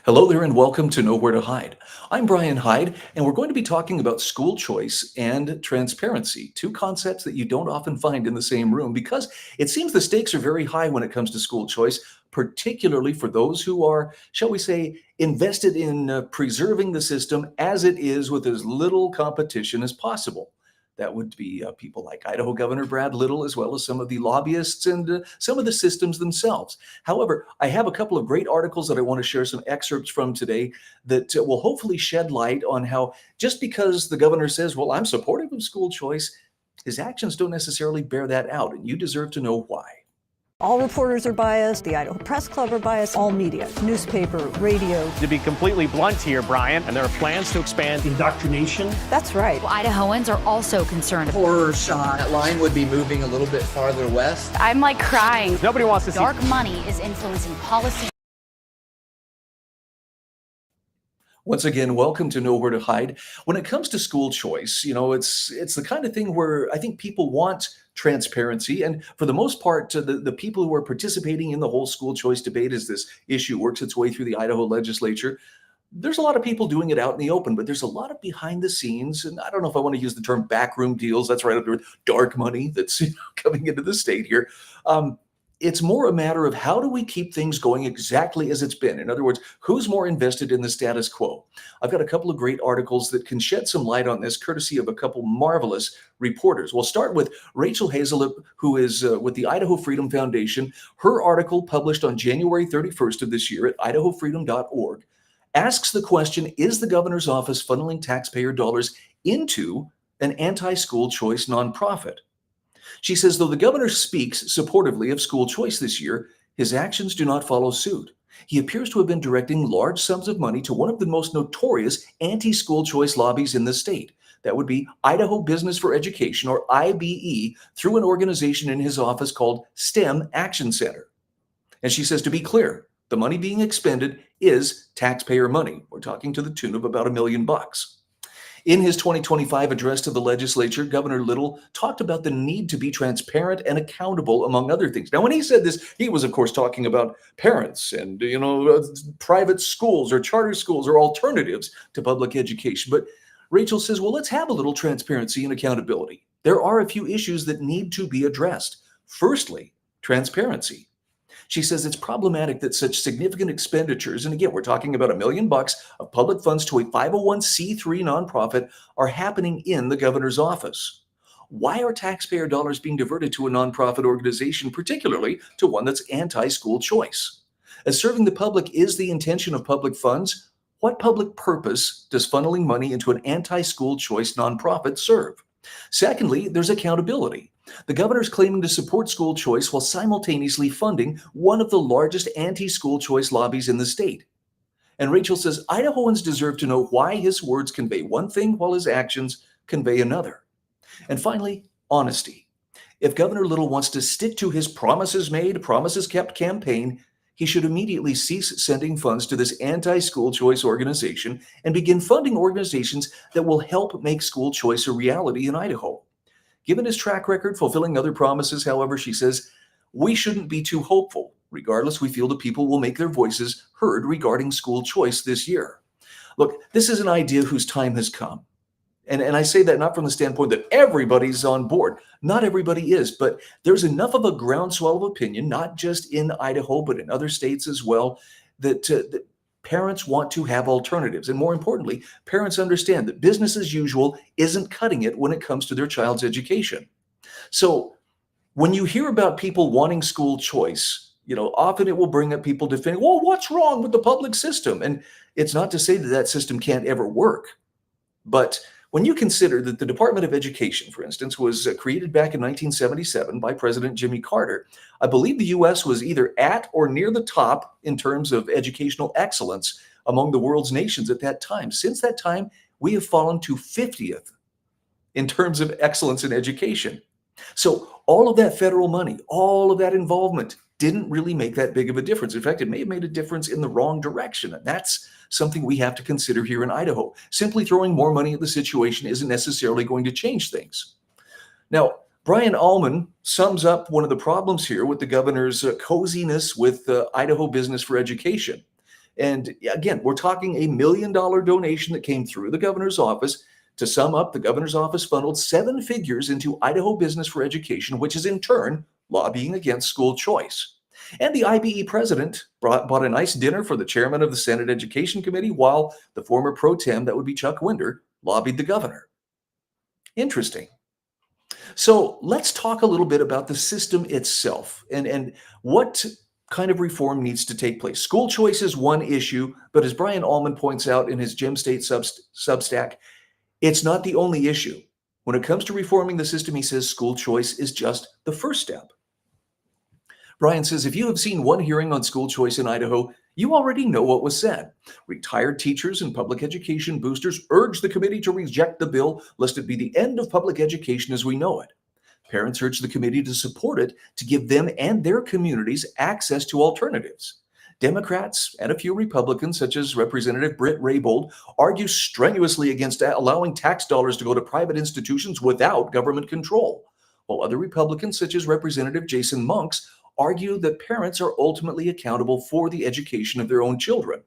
Hello there and welcome to Nowhere to Hide. I'm Brian Hyde, and we're going to be talking about school choice and transparency, two concepts that you don't often find in the same room because it seems the stakes are very high when it comes to school choice, particularly for those who are, shall we say, invested in preserving the system as it is with as little competition as possible. That would be people like Idaho Governor Brad Little, as well as some of the lobbyists and some of the systems themselves. However, I have a couple of great articles that I want to share some excerpts from today that will hopefully shed light on how just because the governor says, well, I'm supportive of school choice, his actions don't necessarily bear that out. And you deserve to know why. All reporters are biased, the Idaho Press Club are biased, all media, newspaper, radio. To be completely blunt here, Brian, and there are plans to expand indoctrination. That's right. Well, Idahoans are also concerned. Horror shot. That line would be moving a little bit farther west. I'm like crying. Nobody wants to see dark money is influencing policy. Once again, welcome to Nowhere to Hide. When it comes to school choice, it's the kind of thing where I think people want transparency. And for the most part, the people who are participating in the whole school choice debate as this issue works its way through the Idaho Legislature, there's a lot of people doing it out in the open, but there's a lot of behind the scenes. And I don't know if I want to use the term backroom deals. That's right up there with dark money that's coming into the state here. It's more a matter of how do we keep things going exactly as it's been? In other words, who's more invested in the status quo? I've got a couple of great articles that can shed some light on this, courtesy of a couple marvelous reporters. We'll start with Rachel Hazelip, who is with the Idaho Freedom Foundation. Her article, published on January 31st of this year at idahofreedom.org, asks the question, is the governor's office funneling taxpayer dollars into an anti-school choice nonprofit? She says, though the governor speaks supportively of school choice this year, his actions do not follow suit. He appears to have been directing large sums of money to one of the most notorious anti-school choice lobbies in the state. That would be Idaho Business for Education, or IBE, through an organization in his office called STEM Action Center. And she says, to be clear, the money being expended is taxpayer money. We're talking to the tune of about $1 million. In his 2025 address to the legislature, Governor Little talked about the need to be transparent and accountable, among other things. Now, when he said this, he was, of course, talking about parents and, private schools or charter schools or alternatives to public education. But Rachel says, well, let's have a little transparency and accountability. There are a few issues that need to be addressed. Firstly, transparency. She says it's problematic that such significant expenditures, and again, we're talking about $1 million of public funds to a 501c3 nonprofit, are happening in the governor's office. Why are taxpayer dollars being diverted to a nonprofit organization, particularly to one that's anti-school choice? As serving the public is the intention of public funds, what public purpose does funneling money into an anti-school choice nonprofit serve? Secondly, there's accountability. The governor's claiming to support school choice while simultaneously funding one of the largest anti-school choice lobbies in the state. And Rachel says Idahoans deserve to know why his words convey one thing while his actions convey another. And finally, honesty. If Governor Little wants to stick to his promises made, promises kept campaign, he should immediately cease sending funds to this anti-school choice organization and begin funding organizations that will help make school choice a reality in Idaho. Given his track record fulfilling other promises, however, she says, we shouldn't be too hopeful. Regardless, we feel the people will make their voices heard regarding school choice this year. Look, this is an idea whose time has come. And I say that not from the standpoint that everybody's on board. Not everybody is, but there's enough of a groundswell of opinion, not just in Idaho, but in other states as well, that parents want to have alternatives. And more importantly, parents understand that business as usual isn't cutting it when it comes to their child's education. So when you hear about people wanting school choice, often it will bring up people defending, well, what's wrong with the public system? And it's not to say that that system can't ever work. But when you consider that the Department of Education, for instance, was created back in 1977 by President Jimmy Carter, I believe the U.S. was either at or near the top in terms of educational excellence among the world's nations at that time. Since that time, we have fallen to 50th in terms of excellence in education. So all of that federal money, all of that involvement didn't really make that big of a difference. In fact, it may have made a difference in the wrong direction. And that's something we have to consider here in Idaho. Simply throwing more money at the situation isn't necessarily going to change things. Now, Brian Allman sums up one of the problems here with the governor's coziness with Idaho Business for Education. And again, we're talking $1 million donation that came through the governor's office. To sum up, the governor's office funneled 7 figures into Idaho Business for Education, which is in turn lobbying against school choice. And the IBE president bought a nice dinner for the chairman of the Senate Education Committee, while the former pro tem, that would be Chuck Winder, lobbied the governor. Interesting. So let's talk a little bit about the system itself and what kind of reform needs to take place. School choice is one issue, but as Brian Allman points out in his Gem State Substack, it's not the only issue. When it comes to reforming the system, he says school choice is just the first step. Brian says, if you have seen one hearing on school choice in Idaho, you already know what was said. Retired teachers and public education boosters urged the committee to reject the bill, lest it be the end of public education as we know it. Parents urged the committee to support it to give them and their communities access to alternatives. Democrats and a few Republicans, such as Representative Britt Raybould, argue strenuously against allowing tax dollars to go to private institutions without government control, while other Republicans, such as Representative Jason Monks, argue that parents are ultimately accountable for the education of their own children.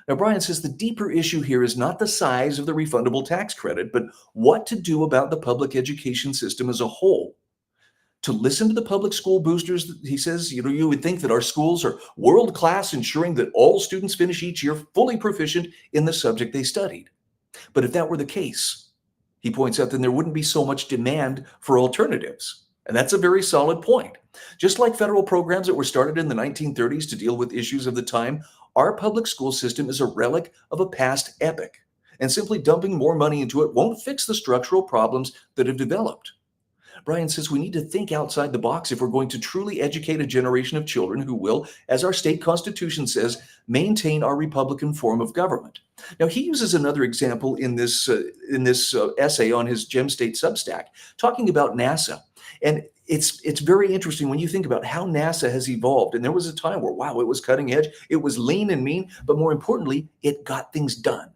Now, Brian says the deeper issue here is not the size of the refundable tax credit, but what to do about the public education system as a whole. To listen to the public school boosters, he says, you would think that our schools are world-class, ensuring that all students finish each year fully proficient in the subject they studied. But if that were the case, he points out, then there wouldn't be so much demand for alternatives. And that's a very solid point. Just like federal programs that were started in the 1930s to deal with issues of the time, our public school system is a relic of a past epoch, and simply dumping more money into it won't fix the structural problems that have developed. Brian says we need to think outside the box if we're going to truly educate a generation of children who will, as our state constitution says, maintain our Republican form of government. Now, he uses another example in this essay on his Gem State Substack, talking about NASA. And it's very interesting when you think about how NASA has evolved. And there was a time where, wow, it was cutting edge. It was lean and mean, but more importantly, it got things done.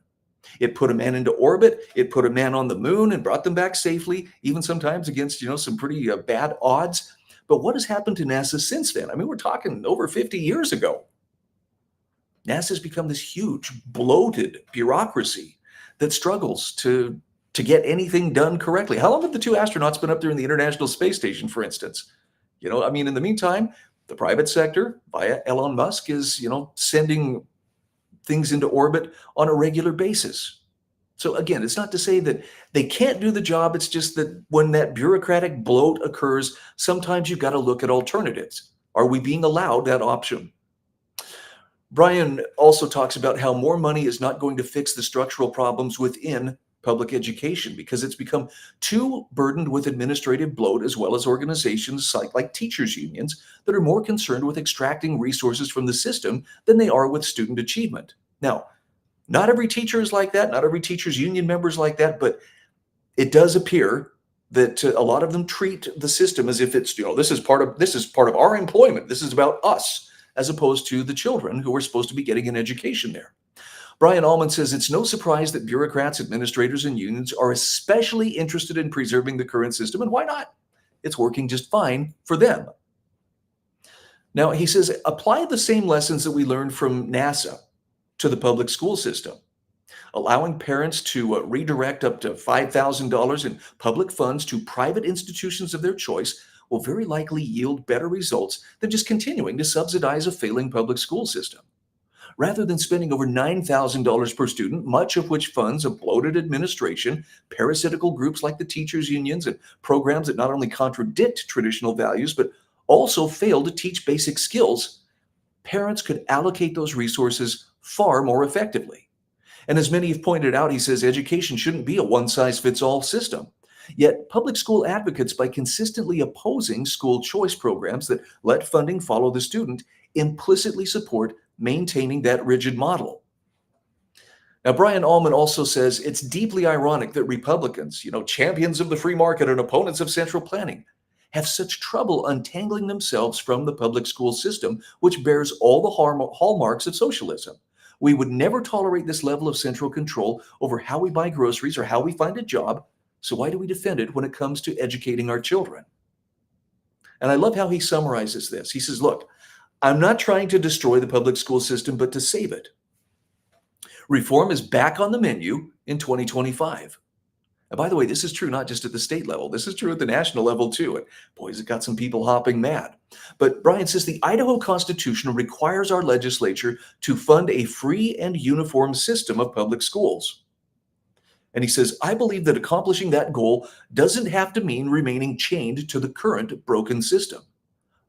It put a man into orbit. It put a man on the moon and brought them back safely, even sometimes against, some pretty bad odds. But what has happened to NASA since then? I mean, we're talking over 50 years ago. NASA's become this huge, bloated bureaucracy that struggles to get anything done correctly. How long have the 2 astronauts been up there in the International Space Station, for instance? In the meantime, the private sector, via Elon Musk, is, sending things into orbit on a regular basis. So again, it's not to say that they can't do the job. It's just that when that bureaucratic bloat occurs, sometimes you've got to look at alternatives. Are we being allowed that option? Brian also talks about how more money is not going to fix the structural problems within public education because it's become too burdened with administrative bloat, as well as organizations like teachers' unions that are more concerned with extracting resources from the system than they are with student achievement. Now, not every teacher is like that. Not every teachers' union member is like that, but it does appear that a lot of them treat the system as if it's, this is part of our employment. This is about us, as opposed to the children who are supposed to be getting an education there. Brian Allman says it's no surprise that bureaucrats, administrators, and unions are especially interested in preserving the current system, and why not? It's working just fine for them. Now, he says, apply the same lessons that we learned from NASA to the public school system. Allowing parents to redirect up to $5,000 in public funds to private institutions of their choice will very likely yield better results than just continuing to subsidize a failing public school system. Rather than spending over $9,000 per student, much of which funds a bloated administration, parasitical groups like the teachers' unions, and programs that not only contradict traditional values, but also fail to teach basic skills, parents could allocate those resources far more effectively. And as many have pointed out, he says education shouldn't be a one-size-fits-all system. Yet public school advocates, by consistently opposing school choice programs that let funding follow the student, implicitly support maintaining that rigid model. Now, Brian Allman also says it's deeply ironic that Republicans, champions of the free market and opponents of central planning, have such trouble untangling themselves from the public school system, which bears all the hallmarks of socialism. We would never tolerate this level of central control over how we buy groceries or how we find a job. So why do we defend it when it comes to educating our children? And I love how he summarizes this. He says, look, I'm not trying to destroy the public school system, but to save it. Reform is back on the menu in 2025. And by the way, this is true not just at the state level. This is true at the national level too. And boys, it got some people hopping mad. But Brian says the Idaho Constitution requires our legislature to fund a free and uniform system of public schools. And he says, I believe that accomplishing that goal doesn't have to mean remaining chained to the current broken system.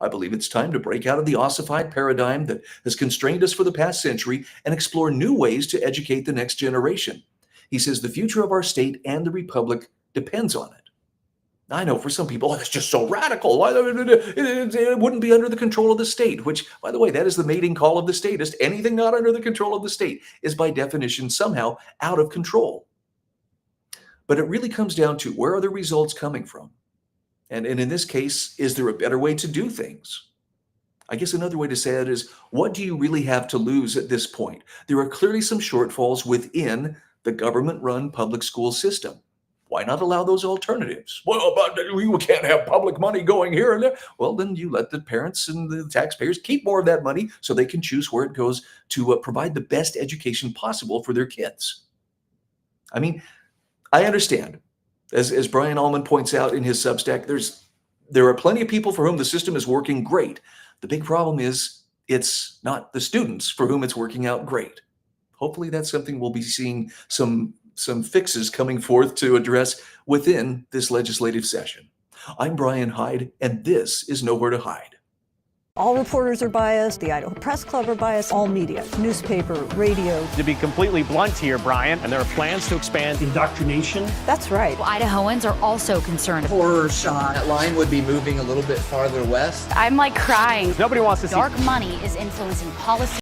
I believe it's time to break out of the ossified paradigm that has constrained us for the past century and explore new ways to educate the next generation. He says the future of our state and the republic depends on it. I know for some people, that's just so radical. It wouldn't be under the control of the state, which, by the way, that is the mating call of the statist. Anything not under the control of the state is by definition somehow out of control. But it really comes down to where are the results coming from? And in this case, is there a better way to do things? I guess another way to say it is, what do you really have to lose at this point? There are clearly some shortfalls within the government-run public school system. Why not allow those alternatives? Well, but we can't have public money going here and there. Well, then you let the parents and the taxpayers keep more of that money so they can choose where it goes to provide the best education possible for their kids. I mean, I understand. As Brian Allman points out in his Substack, there are plenty of people for whom the system is working great. The big problem is it's not the students for whom it's working out great. Hopefully that's something we'll be seeing some fixes coming forth to address within this legislative session. I'm Brian Hyde, and this is Nowhere to Hide. All reporters are biased. The Idaho Press Club are biased. All media, newspaper, radio. To be completely blunt here, Brian, and there are plans to expand Indoctrination. That's right. Idahoans are also concerned. Horror shot. That line would be moving a little bit farther west. I'm like crying. Nobody wants to see Dark money is influencing policy.